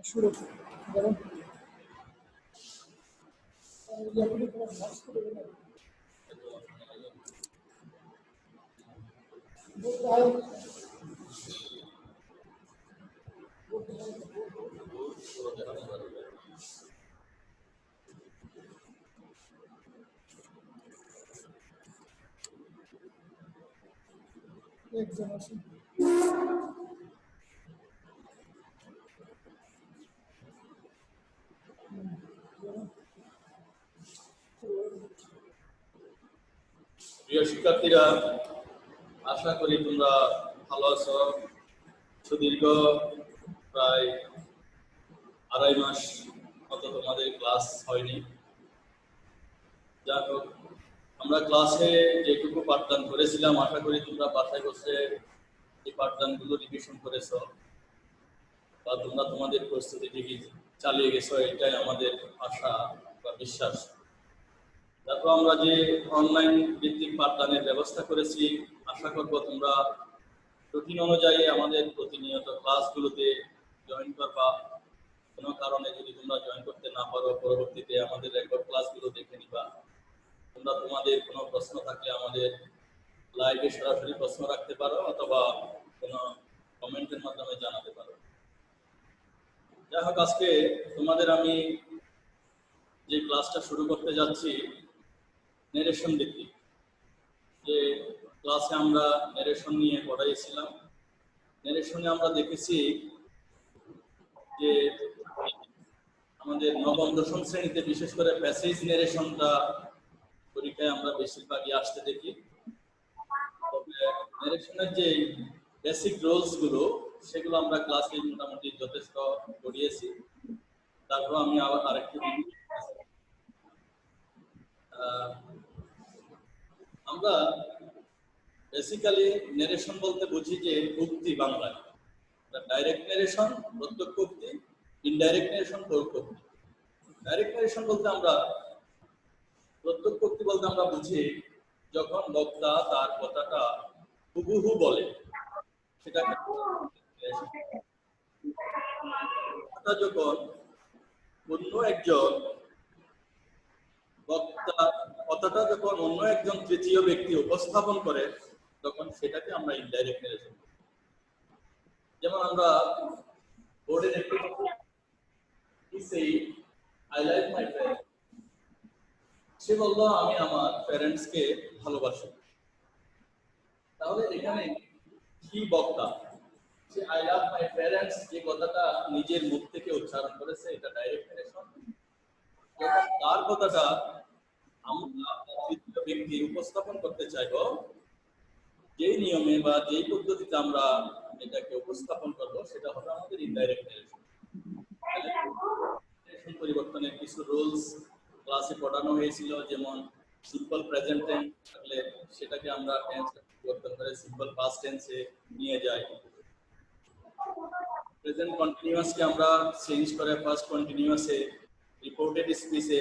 শুরু যেমন একজন আসুন প্রিয় শিক্ষার্থীরা, আশা করি তোমরা ভালো আছো। সুদীর্ঘ প্রায় 2.5 মাস মতো তোমাদের ক্লাস হয়নি। যাই হোক, আমরা ক্লাসে যেটুকু পাঠদান করেছিলাম, আশা করি তোমরা বাসায় বসে এই পাঠদানগুলো রিভিশন করেছো বা তোমরা তোমাদের প্রস্তুতি চালিয়ে গেছো, এটাই আমাদের আশা বা বিশ্বাস। তারপর আমরা যে অনলাইন ভিত্তিক পাঠদানের ব্যবস্থা করেছি, আশা করব তোমরা রুটিন অনুযায়ী আমাদের প্রতিনিয়ত ক্লাসগুলোতে জয়েন করবা। কোনো কারণে যদি তোমরা জয়েন করতে না পারো, পরবর্তীতে আমাদের রেকর্ড ক্লাসগুলো দেখে নিবা। তোমরা তোমাদের কোনো প্রশ্ন থাকলে আমাদের লাইভে সরাসরি প্রশ্ন রাখতে পারো অথবা কোনো কমেন্টের মাধ্যমে জানাতে পারো। যাই হোক, আজকে তোমাদের আমি যে ক্লাসটা শুরু করতে যাচ্ছি নেরেশন ভিত্তিক। যে ক্লাসে আমরা নেরেশন নিয়ে পড়াইছিলাম, নেরেশনে আমরা দেখেছি যে আমাদের নবম দশম শ্রেণীতে বিশেষ করে প্যাসেজ নেরেশনটা পরীক্ষায় আমরা বেশিরভাগই আসতে দেখি। তবে নেরেশনের যে বেসিক রুলস গুলো সেগুলো আমরা ক্লাসে মোটামুটি যথেষ্ট পড়িয়েছি। তারপর আমি আবার আরেকটু আমরা বেসিক্যালি নেরেশন বলতে বুঝি যে উক্তি বাংলায় ডাইরেক্ট নেরেশন, প্রত্যক্ষ উক্তি, ইনডাইরেক্ট নেরেশন, পরোক্ষ উক্তি। ডাইরেক্ট নেরেশন বলতে আমরা প্রত্যক্ষ উক্তি বলতে আমরা বুঝি যখন বক্তা তার কথাটা হুবহু বলে, সেটাকে যখন অন্য একজন বক্তা কথাটা যখন অন্য একজন তৃতীয় ব্যক্তি উপস্থাপন করে, তখন সেটাকে আমরা ইনডাইরেক্ট নেরেশন। যেমন আমরা বোর্ডে দেখতে পাচ্ছি, আই লাইক মাই প্যারেন্টস। সে বললো আমি আমার প্যারেন্টসকে ভালোবাসি। তাহলে এখানে কি বক্তা say I love my parents যে কথাটা নিজের মুখ থেকে উচ্চারণ করেছে, এটা ডাইরেক্ট নেরেশন। তার কথাটা আমরা তৃতীয় ব্যক্তি উপস্থাপন করতে চাইব, যেই নিয়মে বা যেই পদ্ধতিতে আমরা এটাকে উপস্থাপন করব সেটা হবে আমাদের ইনডাইরেক্ট নেরেশন। পরিবর্তনের কিছু রুলস ক্লাসে পড়ানো হয়েছিল, যেমন সিম্পল প্রেজেন্ট টেন্স থাকলে সেটাকে আমরা টেন্স পরিবর্তন করে সিম্পল পাস্ট টেন্সে নিয়ে যাই। প্রেজেন্ট কন্টিনিউয়াসকে আমরা চেঞ্জ করে ফার্স্ট কন্টিনিউয়াসে, রিপোর্টেড স্পিচে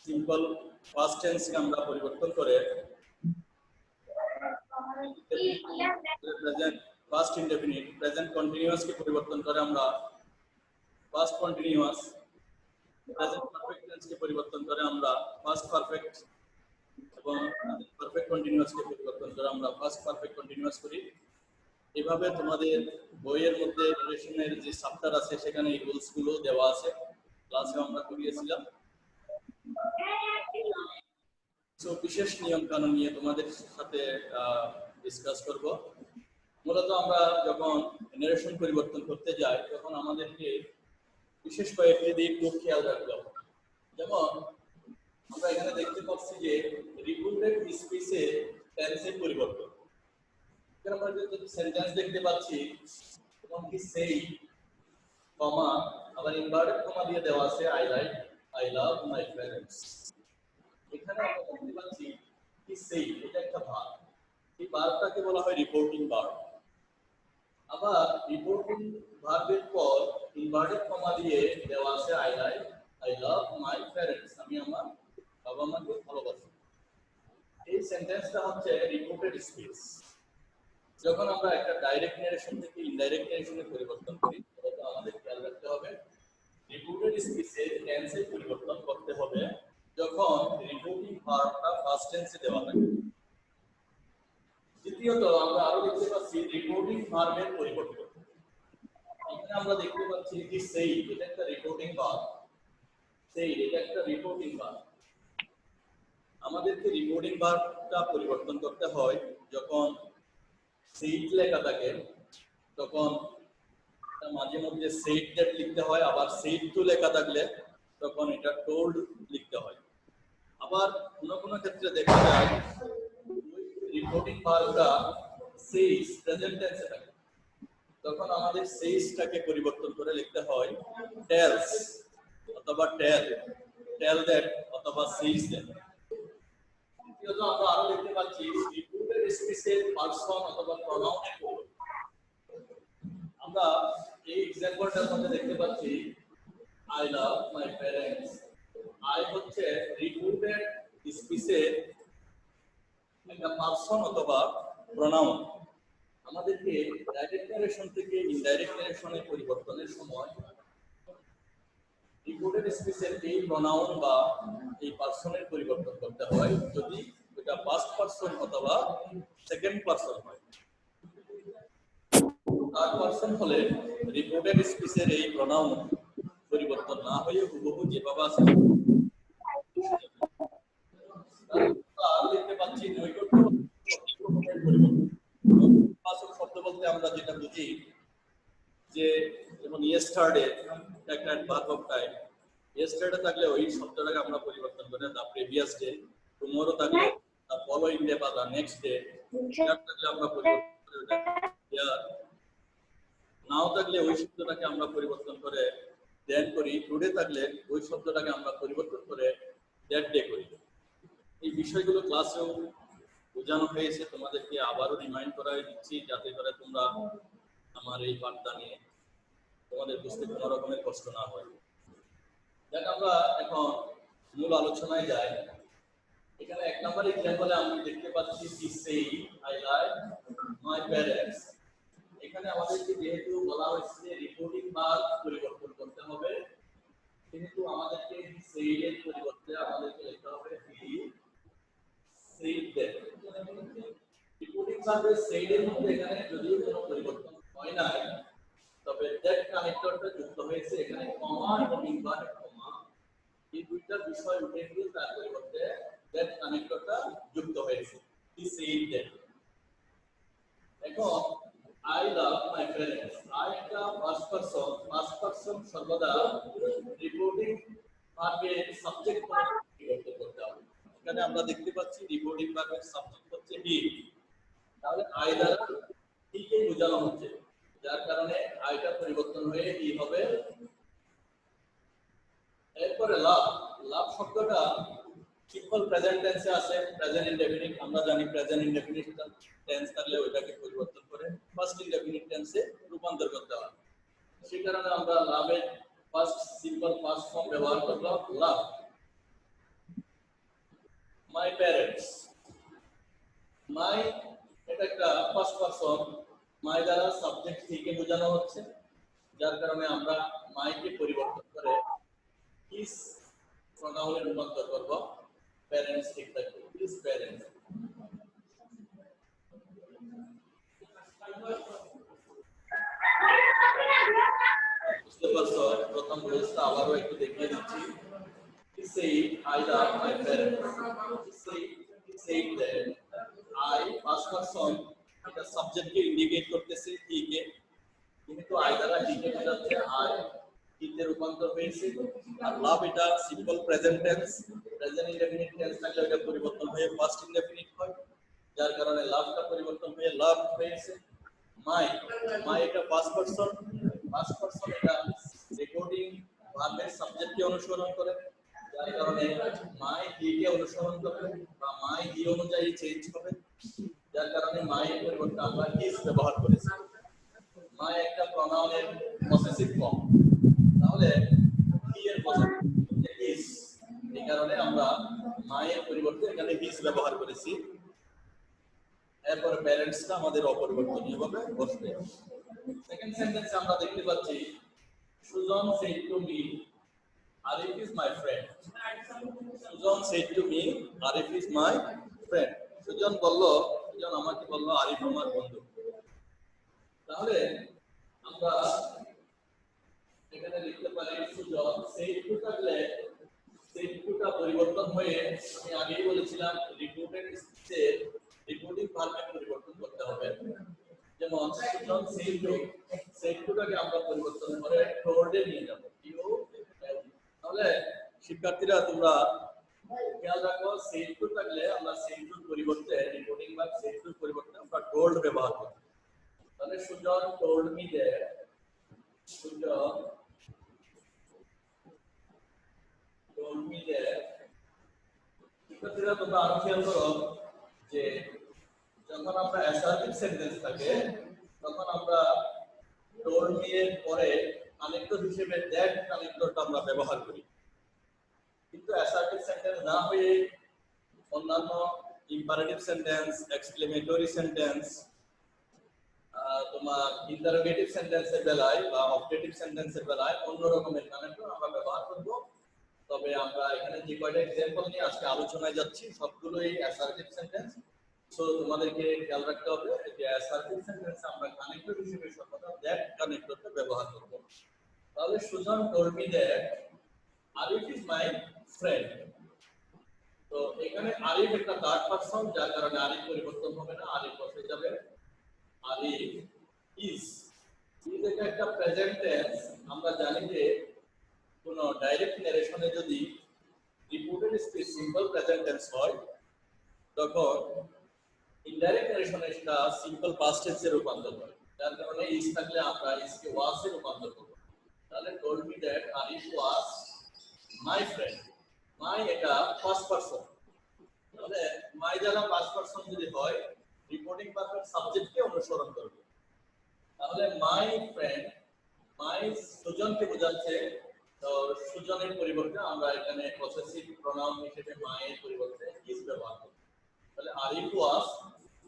সিম্পল পাস্ট টেন্সকে আমরা পরিবর্তন করে প্রেজেন্ট ফার্স্ট ইনডেফিনিট, প্রেজেন্ট কন্টিনিউয়াসকে পরিবর্তন করে আমরা ফার্স্ট কন্টিনিউয়াস, প্রেজেন্ট পারফেক্ট টেন্সকে পরিবর্তন করে আমরা ফার্স্ট পারফেক্ট, এবং পারফেক্ট কন্টিনিউয়াসকে পরিবর্তন করে আমরা ফার্স্ট পারফেক্ট কন্টিনিউয়াস করি। এভাবে তোমাদের বইয়ের মধ্যে নেরেশনের যে চ্যাপ্টার আছে সেখানে এই রুলস গুলো দেওয়া আছে, ক্লাসে আমরা করিয়েছিলাম। তো বিশেষ নিয়ম কানুন নিয়ে তোমাদের সাথে ডিসকাস করব। মূলত আমরা যখন নেরেশন পরিবর্তন করতে যাই তখন আমাদেরকে বিশেষ কয়েকটি দিক খুব খেয়াল রাখতে হবে। যেমন আমরা এখানে দেখতে পাচ্ছি যে রিপোর্টেড স্পিচে টেন্সের পরিবর্তন। এখানে আমরা যদি সেন্টেন্স দেখতে পাচ্ছি, এবং কি সেই কমা আবার ইনভার্টেড কমা দিয়ে দেওয়া আছে আই লাভ মাই প্যারেন্টস। এখানে আমরা দেখতে পাচ্ছি কি সেই, এটা একটা ভার্ব। এই ভার্বটাকে বলা হয় রিপোর্টিং ভার্ব। আবার রিপোর্টিং ভার্বের পর ইনভার্টেড কমা দিয়ে দেওয়া আছে আই লাভ মাই প্যারেন্টস, আমি আমার বাবা মাকে ভালোবাসি। এই সেন্টেন্সটা হচ্ছে রিপোর্টেড স্পিচ। যখন আমরা একটা ডাইরেক্ট নারেশন থেকে ইনডাইরেক্ট নারেশনে পরিবর্তন করি তখন আমাদের খেয়াল রাখতে হবে রিপোর্টেড স্পিচের টেন্সে পরিবর্তন করতে হবে যখন রিপোর্টিং ভার্বটা ফার্স্ট টেন্সে দেওয়া হয়। দ্বিতীয়ত আমরা আরো দেখতে পাচ্ছি রিপোর্টিং ভার্বের পরিবর্তন। এখানে আমরা দেখতে পাচ্ছি কি সেই এটা একটা রিপোর্টিং ভার্ব, সেই এটা একটা রিপোর্টিং ভার্ব। আমাদেরকে রিপোর্টিং ভার্বটা পরিবর্তন করতে হয় যখন সেইট লেখা থাকে তখন মাঝে মধ্যে সেইট দ্যাট লিখতে হয়, আবার সেইট টু লেখা থাকলে তখন এটা টোল্ড লিখতে হয়। আবার কোনো ক্ষেত্রে দেখা যায় রিপোর্টিং ভার্বটা সেইস প্রেজেন্ট টেন্সে থাকে তখন আমাদের সেইসটাকে পরিবর্তন করে লিখতে হয় টেলস অথবা টেল দ্যাট অথবা সেইস দ্যাট। দ্বিতীয়ত আমরা আরো দেখতে পাচ্ছি রিপোর্টেড স্পিচের পারসন অথবা প্রনাউনের পরিবর্তন। আমরা এই এক্সাম্পলটার মধ্যে দেখতে পাচ্ছি I love my parents. I হচ্ছে রিপোর্টেড স্পিচের একটা পারসন অথবা প্রনাউন। আমাদেরকে ডাইরেক্ট নারেশন থেকে ইনডাইরেক্ট নারেশনে পরিবর্তনের সময় রিপোর্টেড স্পিচের এই প্রনাউন বা এই পারসনের পরিবর্তন করতে হয় যদি এটা ফার্স্ট পারসন অথবা সেকেন্ড পারসন হয়। থার্ড পারসন হলে রিপোর্টেড স্পিচের এই প্রনাউন পরিবর্তন না হয়ে হুবহু যেভাবে আছে দেখতে পাচ্ছি নৈকট্য পরিবর্তন। শব্দ বলতে আমরা যেটা বুঝি যে যেমন ইয়েস্টারডে একটা ভার্ব অফ টাইম, ইয়েস্টারডে থাকলে ওই শব্দটাকে আমরা পরিবর্তন করে দা প্রিভিয়াস ডে, টুমরো থাকলে দা ফলোইং ডে বা দা নেক্সট ডে, থাকলে আমরা পরিবর্তন করে ওটা ইয়ার, নাও থাকলে ওই শব্দটাকে আমরা পরিবর্তন করে দেন করি, টুডে থাকলে ওই শব্দটাকে আমরা পরিবর্তন করে দ্যাট ডে করি। এই বিষয়গুলো ক্লাসেও বোঝানো হয়েছে, তোমাদেরকে আবারও রিমাইন্ড করা দিচ্ছি যাতে করে তোমরা আমার এই বার্তা নিয়ে তোমাদের বুঝতে কোনো রকমের কষ্ট না হয়। দেখ আমরা এখন মূল আলোচনায় যাই। এখানে এক নম্বর এক্সাম্পলে আমি দেখতে পাচ্ছি কি সেই আই লাভ মাই প্যারেন্টস। এখানে আমাদেরকে যেহেতু বলা হয়েছে যে রিপোর্টিং ভার্ব পরিবর্তন করতে হবে কিন্তু আমাদেরকে সেই এর পরিবর্তে আমাদেরকে লিখতে হবে হি সেইড দ্যাট। রিপোর্টিং ভার্বের সেইড এর মধ্যে এখানে যদিও কোনো পরিবর্তন হয় না তবে দ্যাট কানেক্টরটা যুক্ত হয়েছে এখানে কমা এবং ইনভার্টেড কমা এই দুইটা বিষয় উঠে গিয়ে তার পরিবর্তে দ্যাট কানেক্টরটা যুক্ত হয়েছে হি সেইড দ্যাট। এখন I love my parents. I একটা ফার্স্ট পারসন সর্বদা রিপোর্টিং ভার্বের সাবজেক্ট পরিবর্তন করতে হবে। এখানে আমরা দেখতে পাচ্ছি রিপোর্টিং ভার্বের সাবজেক্ট হচ্ছে হি, তাহলে আই দ্বারা হি কে বোঝানো হচ্ছে যার কারণে আইটা পরিবর্তন হয়ে হি হবে। এরপরে লাভ শব্দটা সিম্পল প্রেজেন্ট টেন্সে আছে, প্রেজেন্ট ইনডেফিনিট। আমরা জানি প্রেজেন্ট ইনডেফিনিট টেন্স থাকলে ওইটাকে পরিবর্তন করে ফার্স্ট ইনডেফিনিট টেন্সে রূপান্তর করতে হয়। সেই কারণে আমরা লাভের সিম্পল ফার্স্ট ফর্ম ব্যবহার করলাম লাভ। মাই প্যারেন্টস, মাই এটা একটা ফার্স্ট পারসন, মাই দ্বারা সাবজেক্ট থেকে বোঝানো হচ্ছে যার কারণে আমরা মাইকে পরিবর্তন করে হিজ প্রনাউনে রূপান্তর করব। প্যারেন্টস ঠিক থাকবে হিজ প্যারেন্টস। বুঝতে পারছো? প্রথম রুলসটা আবারও একটু দেখিয়ে দিচ্ছি। He said, I love my parents. He said that I first person এটা সাবজেক্টকে ইন্ডিকেট করতেছে he কে, কিন্তু I দ্বারা he কে বোঝাচ্ছে I he তে রূপান্তর হয়েছে। আর লাভ এটা simple present tense, present indefinite tense থাকলে এটা পরিবর্তন হয়ে ফার্স্ট ইনডেফিনিট হয় যার কারণে লাভটা পরিবর্তন হয়ে লাভ হয়েছে। মাই এটা ফার্স্ট পারসন এটা রেকর্ডিং ভার্বের সাবজেক্টকে অনুসরণ করে যার কারণে মাই হি কে অনুসরণ করবে বা মাই হি অনুযায়ী চেঞ্জ হবে যার কারণে মাই এর পরিবর্তে আমরা হিজ ব্যবহার করেছি। মাই একটা প্রনাউনের পসেসিভ ফর্ম, তাহলে হি এর পসেসিভ হিজ, এই কারণে আমরা মাই এর পরিবর্তে এখানে হিজ ব্যবহার করেছি। এরপরে প্যারেন্টসটা আমাদের অপরিবর্তনীয় ভাবে বসবে। সেকেন্ড সেন্টেন্সে আমরা দেখতে পাচ্ছি Sujan said to me Arif is my friend. Sujan said to me Arif is my friend. Sujan আমাকে বলল আরিফ আমার বন্ধু। তাহলে আমরা এখানে লিখতে পারি সুজন said to থাকলে said to টা পরিবর্তন হয়ে আমি আগেই বলেছিলাম রিপিটেড স্পিচের রিপিটিং ভার্বে পরিবর্তন করতে হবে। যেমন সুজন said to টাকে আমরা পরিবর্তন করে told এ নিয়ে যাব। তাহলে শিক্ষার্থীরা তোমরা খেয়াল রাখো said to থাকলে আমরা said to পরিবর্তে রিপিটিং ভার্ব said to পরিবর্তে আমরা told ব্যবহার করব। তাহলে Sujan told me that Sujan told me that শিক্ষার্থীরা তোমরা আরো খেয়াল করো যে যখন আমরা অ্যাসার্টিভ সেন্টেন্স থাকে তখন আমরা told me এর পরে কানেক্টর হিসেবে that কানেক্টরটা আমরা ব্যবহার করি। কিন্তু অ্যাসার্টিভ সেন্টেন্স না হয়ে অন্যান্য ইম্পারেটিভ সেন্টেন্স, এক্সক্লেমেটরি সেন্টেন্স, তোমার ইন্টারোগেটিভ সেন্টেন্সের বেলায় বা অবজেক্টিভ সেন্টেন্সের বেলায় অন্য রকমের কানেক্টর আমরা ব্যবহার করব। তবে আমরা এখানে যে কয়টা एग्जांपल নিয়ে আজকে আলোচনায় যাচ্ছি সবগুলোই অ্যাসার্টিভ সেন্টেন্স। সো তোমাদেরকে খেয়াল রাখতে হবে যে অ্যাসার্টিভ সেন্টেন্সে আমরা কানেক্টর হিসেবে সর্বদা দ্যাট কানেক্টরটা ব্যবহার করব। তাহলে Sujan told me that Arif is my friend. তো এখানে আরিফ একটা থার্ড পারসন যার কারণে আরিফ পরিবর্তন হবে না, আরিফ বসে যাবে আরিফ ইজ এটা একটা প্রেজেন্ট টেন্স। আমরা জানি যে কোন ডাইরেক্ট ন্যারেশনে যদি reported speech simple present tense হয় তখন ইনডাইরেক্ট ন্যারেশনে সেটা সিম্পল পাস্ট টেন্সে রূপান্তর হয়। যার কারণে ইজ থাকলে আমরা ইজকে ওয়াজ এ রূপান্তর করব। তাহলে told me that Arif was my friend. my এটা ফার্স্ট পারসন। তাহলে my দ্বারা ফার্স্ট পারসন যদি হয় রিপোর্টিং ভার্বের সাবজেক্টকে অনুসরণ করবে। তাহলে my friend my সুজনকে বোঝাচ্ছে। তো সুজনের পরিবর্তে আমরা এখানে পসেসিভ প্রোনাউন হিসেবে my এর পরিবর্তে is ব্যবহার করব। তাহলে Arif was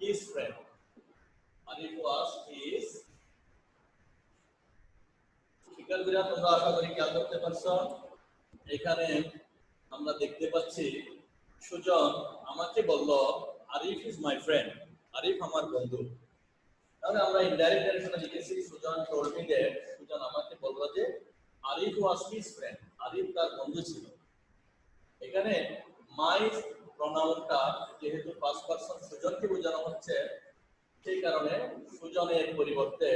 his friend. Arif was his। শিক্ষার্থীরা তোমরা আশা করি খেয়াল করতে পারছো এখানে আমরা দেখতে পাচ্ছি সুজন আমাকে বলল Arif is my friend, Arif আমার বন্ধু। তাহলে আমরা ইনডাইরেক্ট ন্যারেশনে লিখেছি Sujan told me that Sujan আমাকে বলল যে Arif was his friend, Arif তার বন্ধু ছিল। এখানে মাই প্রোনাউনটা যেহেতু ফার্স্ট পারসন সুজনকে বোঝানো হচ্ছে সেই কারণে সুজনের পরিবর্তে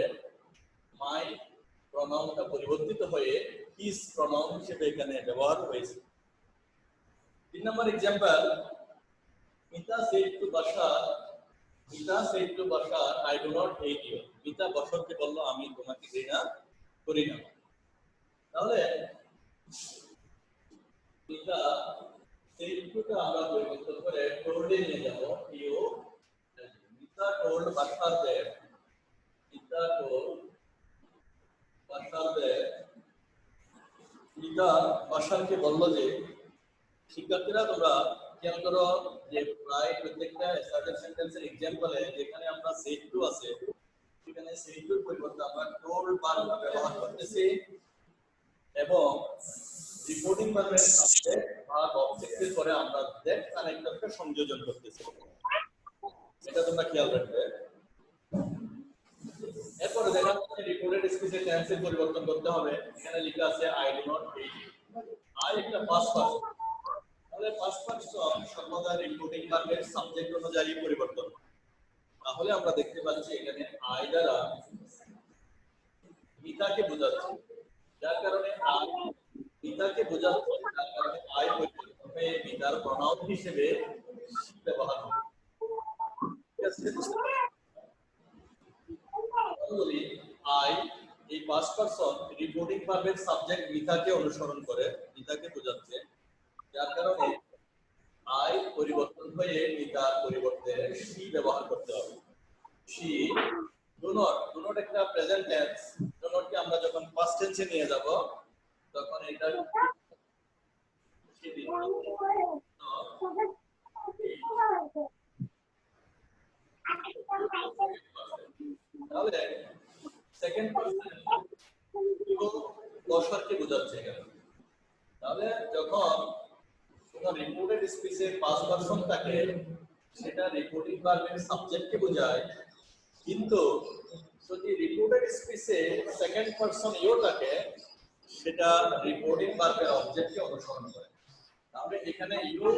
মাই প্রোনাউনটা পরিবর্তিত হয়ে হিজ প্রোনাউন হিসেবে এখানে ব্যবহার হয়েছে। 3 number example Mita said to Bashar I do not hate you. Mita বশরকে বলল আমি তোমাকে ঘৃণা করি না। তাহলে মিতা said to টা আমরা পরিবর্তন করে told এ নিয়ে যাব। Mita told Bashar that Mita বাশারকে বলল যে শিক্ষার্থীরা তোমরা খেয়াল করো যে প্রায় প্রত্যেকটা অ্যাসার্টিভ সেন্টেন্সের एग्जांपले যেখানে আমরা said to আছে সেখানে said to এর পরিবর্তে আমরা told ভার্ব ব্যবহার করতেছি এবং রিপোর্টিং ভার্বের সাথে ভার্ব অবজেক্টের পরে আমরা দ্যাট কানেক্টরকে সংযোজন করতেছি। এটা তোমরা খেয়াল রাখবে। এরপর দেখা যাচ্ছে রিপোর্টেড স্পিচে টেন্সের পরিবর্তন করতে হবে। এখানে লেখা আছে I do not hate you. I একটা পাস্ট পারসন। তাহলে পাস্ট পারসন সর্বদা রিপোর্টিং ভার্বের সাবজেক্ট অনুযায়ী পরিবর্তন। তাহলে আমরা দেখতে পাচ্ছি এখানে আই দ্বারা মিতাকে বোঝাচ্ছে, যার কারণে মিতাকে বোঝাচ্ছে, যার কারণে আই পরিবর্তন হয়ে মিতার প্রোনাউন হিসেবে ব্যবহার হবে। ঠিক আছে, আই এই পাস্ট পারসন রিপোর্টিং ভার্বের সাবজেক্ট মিতাকে অনুসরণ করে, মিতাকে বোঝাচ্ছে, যার কারণে আই পরিবর্তন হয়ে মিতার পরিবর্তে শি ব্যবহার করতে হবে। শি ডু নট একটা প্রেজেন্ট টেন্স। ডু নটকে আমরা যখন পাস্ট টেন্সে নিয়ে যাব তখন এটা তাহলে সেকেন্ড পারসন বসরকে বোঝাচ্ছে এখানে। তাহলে যখন কোনো রিপোর্টেড স্পিচে ফার্স্ট পারসন থাকে সেটা রিপোর্টিং ভার্বের সাবজেক্টকে বোঝায়, কিন্তু যদি রিপোর্টেড স্পিচে সেকেন্ড পারসন ইউ থাকে সেটা রিপোর্টিং ভার্বের অবজেক্টকে অনুসরণ করে। তাহলে এখানে ইউ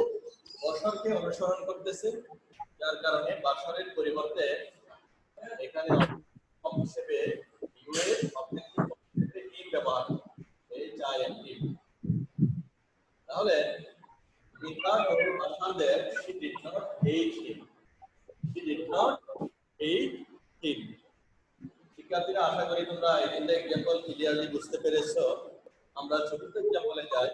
বসরকে অনুসরণ করতেছে, যার কারণে বাসরের পরিবর্তে এখানে হিসেবে ইউ এর অবজেক্টিভ হিসেবে ইন ব্যবহার এইচ আই এন ই। তাহলে Mita told Bashar that she did not hate him. She did not hate him. শিক্ষার্থীরা, আশা করি তোমরা এই তিনটা এক্সাম্পল ক্লিয়ারলি বুঝতে পেরেছো। আমরা চতুর্থ এক্সাম্পলে যাই।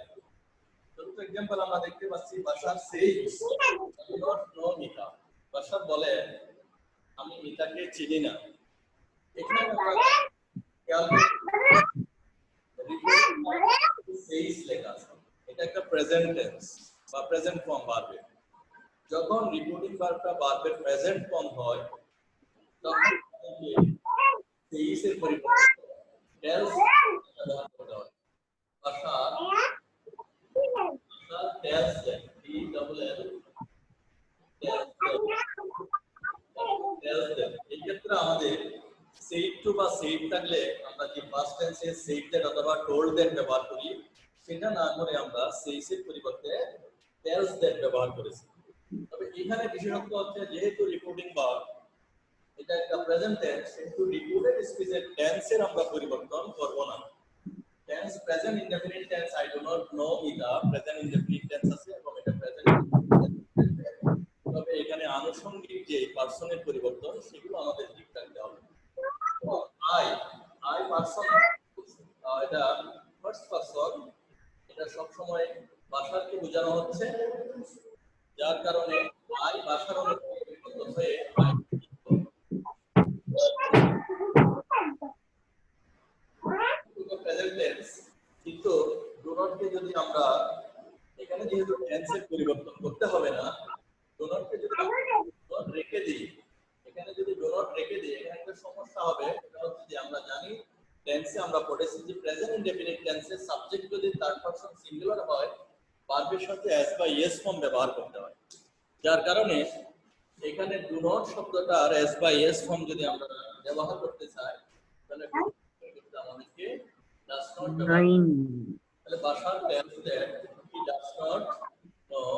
চতুর্থ এক্সাম্পল আমরা দেখতে পাচ্ছি Bashar says I do not know Mita. Bashar বলে আমি মিতাকে চিনি না। এখানে আমরা খেয়াল করি says লেখা আছে, এটা একটা প্রেজেন্ট টেন্স বা প্রেজেন্ট ফর্ম ভার্ব। যখন রিপোর্টিং ভার্বটা ভার্বের প্রেজেন্ট ফর্ম হয় তখন says এর পরিবর্তে tells ব্যবহার করতে হয়। ভাষা tells them, T double L tells them। এই ক্ষেত্রে আমাদের said to বা said থাকলে আমরা যে past tense A said that অথবা told that ব্যবহার করি, সেটা না করে আমরা says এর পরিবর্তে tells that ব্যবহার করেছি। তবে এখানে বিশেষত্ব হচ্ছে যেহেতু রিপোর্টিং ভার্ব এটা একটা প্রেজেন্ট টেন্স, কিন্তু রিপোর্টেড স্পিচের টেন্সের আমরা পরিবর্তন করব না। Tense present indefinite tense I do not know ইদা প্রেজেন্ট ইনডেফিনিট টেন্স আছে এবং এটা প্রেজেন্ট। তবে এখানে আনুষঙ্গিক যে পার্সনের পরিবর্তন সেগুলো আমাদের ঠিক রাখতে হবে। আই আই পার্সন এটা ফার্স্ট পার্সন, এটা সব সময় ভাষাকে বোঝানো হচ্ছে, যার কারণে আই ভাষার পরিবর্তন হয়ে প্রেজেন্ট টেন্স। কিন্তু ডু নট কে যদি আমরা এখানে যেহেতু টেন্সের পরিবর্তন করতে হবে না, ডু নট কে যদি নট রেখে দিই, এখানে যদি ডু নট রেখে দিই এখানে একটা সমস্যা হবে। এটা হচ্ছে যে আমরা জানি টেন্সে আমরা পড়েছি যে প্রেজেন্ট ইনডেফিনিট টেন্সের সাবজেক্ট যদি থার্ড পারসন সিঙ্গুলার হয় ভার্বের সাথে এস বা ইয়েস ফর্ম ব্যবহার করতে হয়, যার কারণে এখানে ডু নট শব্দটা আর এস বা ইয়েস ফর্ম যদি আমরা ব্যবহার করতে চাই তাহলে আমাদেরকে does not ব্যবহার। তাহলে Bashar tells that he does not know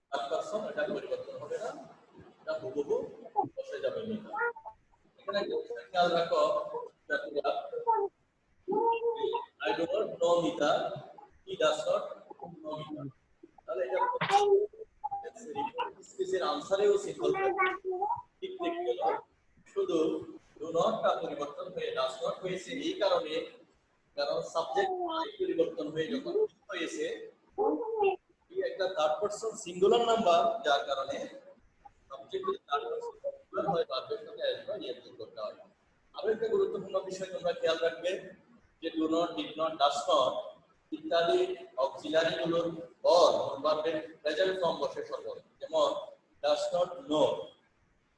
third person, এটা পরিবর্তন হবে না, এটা হুবহু বসে যাবে মিতা। এখানে একটা বিষয় খেয়াল রাখো, I do not know Mita, he does not know Mita. তাহলে এটা স্পিচের আনসারেও সিম্বল ঠিক দেখতে গেল শুধু ডু নট টা পরিবর্তন হয়ে ডাজ নট হয়েছে এই কারণে, কারণ সাবজেক্ট পরিবর্তন হয়ে যখন হয়েছে এই একটা থার্ড পারসন সিঙ্গুলার নাম্বার, যার কারণে সাবজেক্ট যদি থার্ড পারসন সিঙ্গুলার হয় ভার্বের সাথে আসবে নিয়ন্ত্রণ করতে হয়। আরো একটা গুরুত্বপূর্ণ বিষয় তোমরা খেয়াল রাখবে যে do not, did not, does not ইত্যাদি অক্সিলারি গুলোর পর ভার্বের প্রেজেন্ট ফর্ম বসে সর্বদা। যেমন ডাজ নট নো,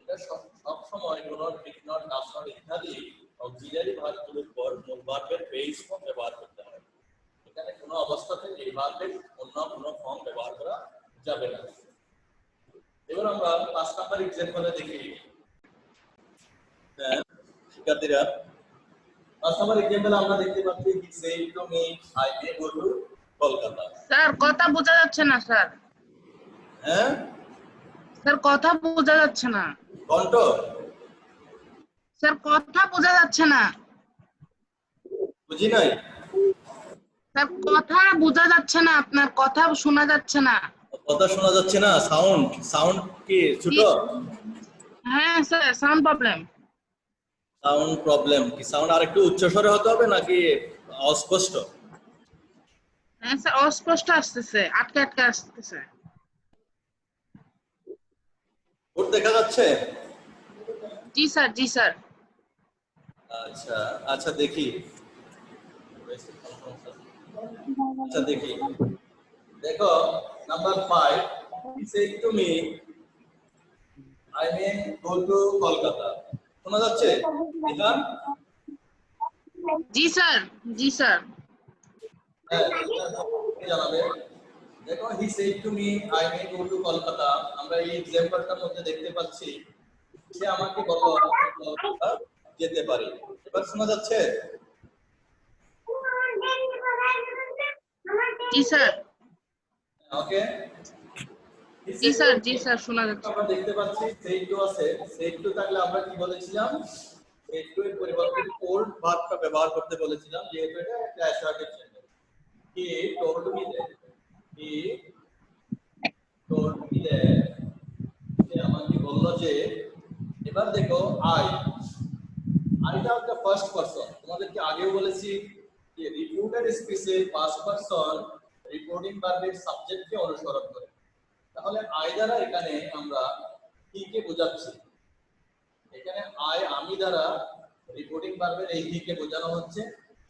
এটা সব সময় do not, did not, does not ইত্যাদি অক্সিলারি ভার্বগুলোর পর মূল ভার্বের বেস ফর্ম ব্যবহার করতে হয়। এখানে কোনো অবস্থাতে এই ভার্বের অন্য কোনো ফর্ম ব্যবহার করা যাবে না। এবার আমরা 5 নাম্বার এক্সাম্পলে দেখি। শিক্ষার্থীরা 5 নাম্বার এক্সাম্পলে আমরা দেখতে পাচ্ছি he said to me I may go to Kolkata. Sir কথা বোঝা যাচ্ছে না স্যার। হ্যাঁ স্যার কথা বোঝা যাচ্ছে না। কণ্ঠ স্যার কথা বোঝা যাচ্ছে না। বুঝি নাই স্যার কথা বোঝা যাচ্ছে না, আপনার কথা শোনা যাচ্ছে না। কথা শোনা যাচ্ছে না, সাউন্ড কি ছোট? হ্যাঁ sir, sound problem. Sound problem কি সাউন্ড আরেকটু উচ্চ স্বরে হতে হবে নাকি অস্পষ্ট? হ্যাঁ স্যার, অস্পষ্ট আসতেছে, আটকে আটকে আসতেছে। বোর্ড দেখা যাচ্ছে? জি স্যার, জি স্যার। আচ্ছা আচ্ছা দেখি, আচ্ছা দেখি, দেখো Number 5, he said to me, I may go to Kolkata. শোনা যাচ্ছে? নিহান? জি স্যার, জি স্যার। হ্যাঁ, জানাবে। দেখো, he said to me, I may go to Kolkata. আমরা এই এক্সাম্পলটার মধ্যে দেখতে পাচ্ছি সে আমাকে বলল কলকাতা যেতে পারি। এবার শোনা যাচ্ছে? জি স্যার, ওকে। জি স্যার, জি স্যার, শোনা যাচ্ছে। আমরা দেখতে পাচ্ছি said to আছে, said to থাকলে আমরা কি বলেছিলাম? said to এর পরিবর্তে told ভার্বটা ব্যবহার করতে বলেছিলাম, যেহেতু এটা একটা assertive sentence. he told me that, he told me that, সে আমাকে বলল যে, এবার দেখো আইটা হচ্ছে ফার্স্ট পারসন। তোমাদেরকে আগেও বলেছি যে রিপিউটেড স্পিচের ফার্স্ট পারসন রিপোর্টিং ভার্বের সাবজেক্টকে অনুসরণ করে। তাহলে আই দ্বারা এখানে আমরা কি কে বোঝাচ্ছি? এখানে আমি দ্বারা রিপোর্টিং ভার্বের এই হি কে বোঝানো হচ্ছে,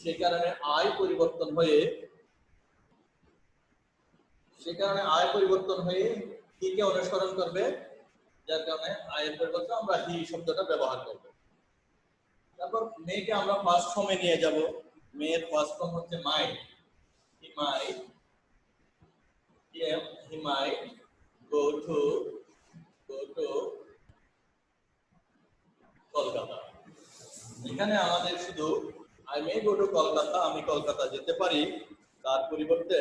সেই কারণে আই পরিবর্তন হয়ে হি কে অনুসরণ করবে, যার কারণে আই এর পরিবর্তে আমরা হি শব্দটা ব্যবহার করব। তারপর মেয়েকে আমরা ফার্স্ট ফর্মে নিয়ে যাব। মেয়ের ফার্স্ট ফর্ম হচ্ছে মাই। হি মাইট go to কলকাতা। এখানে আমাদের শুধু I may go to Kolkata, আমি কলকাতা যেতে পারি, তার পরিবর্তে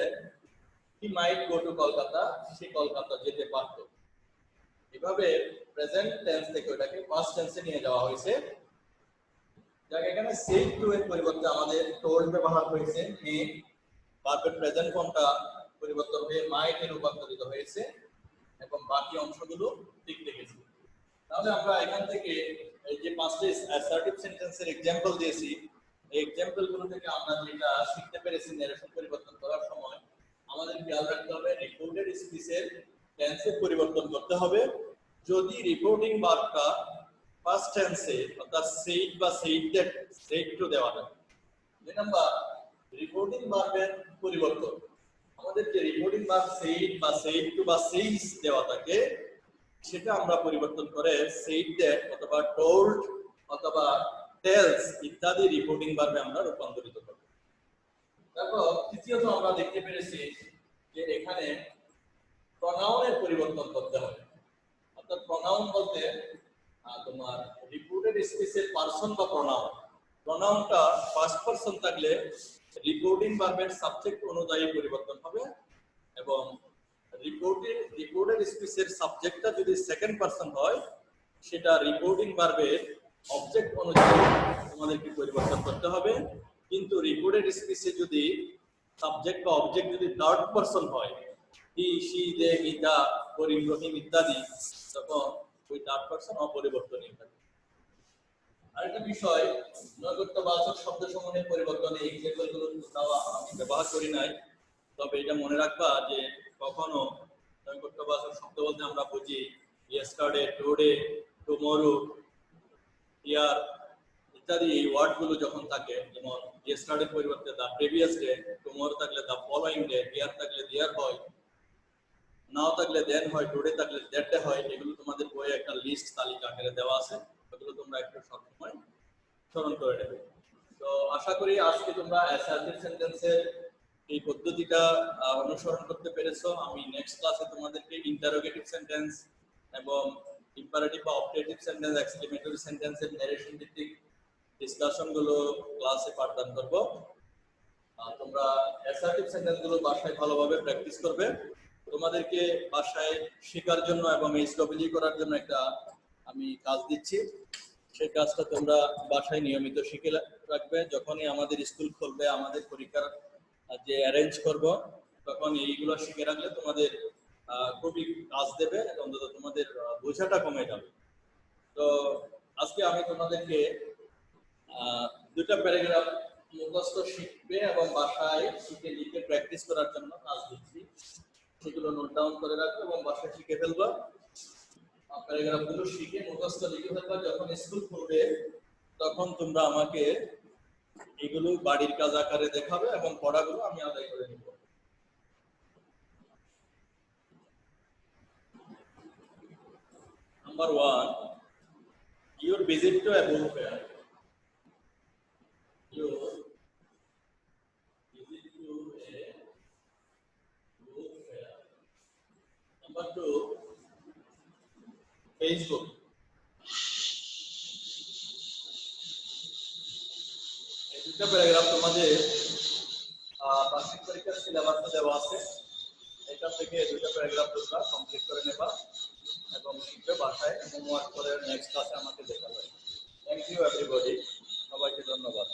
he might go to Kolkata, সে কলকাতা যেতে পারত। এভাবে প্রেজেন্ট টেন্স থেকে ওটাকে পাস্ট টেন্সে নিয়ে যাওয়া হয়েছে। যাকে এখানে said to এর পরিবর্তে আমাদের told ব্যবহার হয়েছে, মে ভার্বের প্রেজেন্ট ফর্মটা পরিবর্তন হয়ে might এ রূপান্তরিত হয়েছে এবং বাকি অংশগুলো ঠিক রেখেছি। তাহলে আমরা এখান থেকে এই যে পাঁচটি অ্যাসার্টিভ সেন্টেন্সের एग्जांपल দিয়েছি, এই एग्जांपल গুলো থেকে আমরা যেটা শিখতে পেরেছি ন্যারেশন পরিবর্তন করার সময় আমাদের খেয়াল রাখতে হবে রিপোর্টেড স্পিচের টেন্সের পরিবর্তন করতে হবে। যদি রিপোর্টিং ভার্বটা ফার্স্ট টেন্সে অর্থাৎ said বা said to দেওয়া থাকে। দুই নাম্বার রিপোর্টিং ভার্বের পরিবর্তন, আমাদের যে রিপোর্টিং ভার্ব said বা said to বা says দেওয়া থাকে সেটা আমরা পরিবর্তন করে said that অথবা told অথবা tells ইত্যাদি রিপোর্টিং ভার্বে আমরা রূপান্তরিত করব। তারপর তৃতীয়ত আমরা দেখতে পেরেছি যে এখানে প্রনাউনের পরিবর্তন করতে হবে। অর্থাৎ প্রনাউন বলতে তোমার রিপোর্টেড স্পিচের পারসন বা প্রনাউনটা ফার্স্ট পারসন থাকলে রিপোর্টিং ভার্বের সাবজেক্ট অনুযায়ী পরিবর্তন হবে এবং রিপোর্টেড স্পিচের সাবজেক্টটা যদি সেকেন্ড পারসন হয় সেটা রিপোর্টিং ভার্বের অবজেক্ট অনুযায়ী তোমাদেরকে পরিবর্তন করতে হবে। কিন্তু রিপোর্টেড স্পিচে যদি সাবজেক্ট বা অবজেক্ট যদি থার্ড পারসন হয়, হি সি দে ইদা করিম রহিম ইত্যাদি, তখন ওই থার্ড পারসন অপরিবর্তনীয় থাকে। আরেকটা বিষয়, নৈকট্যবাচক শব্দসমূহের পরিবর্তনে এই এক্সাম্পলগুলো আমি ব্যবহার করি নাই, তবে এটা মনে রাখবা যে কখনো নৈকট্যবাচক শব্দ বলতে আমরা বুঝি ইয়েস্টারডে, টুডে, টুমরো, হিয়ার ইত্যাদি এই ওয়ার্ডগুলো যখন থাকে, যেমন ইয়েস্টারডে পরিবর্তে দা প্রিভিয়াস ডে, টুমরো থাকলে দা ফলোইং ডে, হিয়ার থাকলে দিয়ার হয়, নাও থাকলে দেন হয়, টুডে থাকলে দ্যাট ডে হয়। এগুলো তোমাদের বইয়ে একটা লিস্ট তালিকা আকারে দেওয়া আছে, এগুলো তোমরা একটু সবসময় স্মরণ করে নেবে। তো আশা করি আজকে তোমরা অ্যাসার্টিভ সেন্টেন্সের এই পদ্ধতিটা অনুসরণ করতে পেরেছো। আমি নেক্সট ক্লাসে তোমাদেরকে ইন্টারোগেটিভ সেন্টেন্স এবং ইম্পারেটিভ বা অবজেক্টিভ সেন্টেন্স, এক্সক্লেমেটরি সেন্টেন্সের ন্যারেশন ভিত্তিক ডিসকাশন গুলো ক্লাসে পাঠদান করব। তোমরা অ্যাসার্টিভ সেন্টেন্স গুলো বাসায় ভালোভাবে প্র্যাকটিস করবে। তোমাদেরকে বাসায় শেখার জন্য এবং এইচডব্লিউ করার জন্য একটা আমি কাজ দিচ্ছি, সেই কাজটা তোমরা বাসায় নিয়মিত শিখে রাখবে। যখনই আমাদের স্কুল খুলবে, আমাদের পরীক্ষার যে অ্যারেঞ্জ করব, তখন এইগুলো শিখে রাখলে তোমাদের খুবই কাজ দেবে, অন্তত তোমাদের বোঝাটা কমে যাবে। তো আজকে আমি তোমাদেরকে দুটা প্যারাগ্রাফ মুখস্থ শিখবে এবং বাসায় শিখে লিখে প্র্যাকটিস করার জন্য কাজ দিচ্ছি, সেগুলো নোট ডাউন করে রাখবে এবং বাসায় শিখে ফেলবা। প্যারাগ্রাফগুলো শিখে মুখস্থ লিখে ফেলবা। যখন স্কুল খুলবে তখন তোমরা আমাকে এগুলো বাড়ির কাজ আকারে দেখাবে এবং পড়াগুলো আমি আদায় করে নিব। Number one, your visit to a book fair. Your visit to a book fair. Number two, Facebook. এই দুটো প্যারাগ্রাফ তোমাদের বার্ষিক পরীক্ষার সিলেবাসে দেওয়া আছে। এখান থেকে এই দুটো প্যারাগ্রাফ তোমরা কমপ্লিট করে নেবা এবং শিখবে, বাসায় হোমওয়ার্ক করে নেক্সট ক্লাসে আমাকে দেখাবে। থ্যাংক ইউ এভরিবডি, সবাইকে ধন্যবাদ।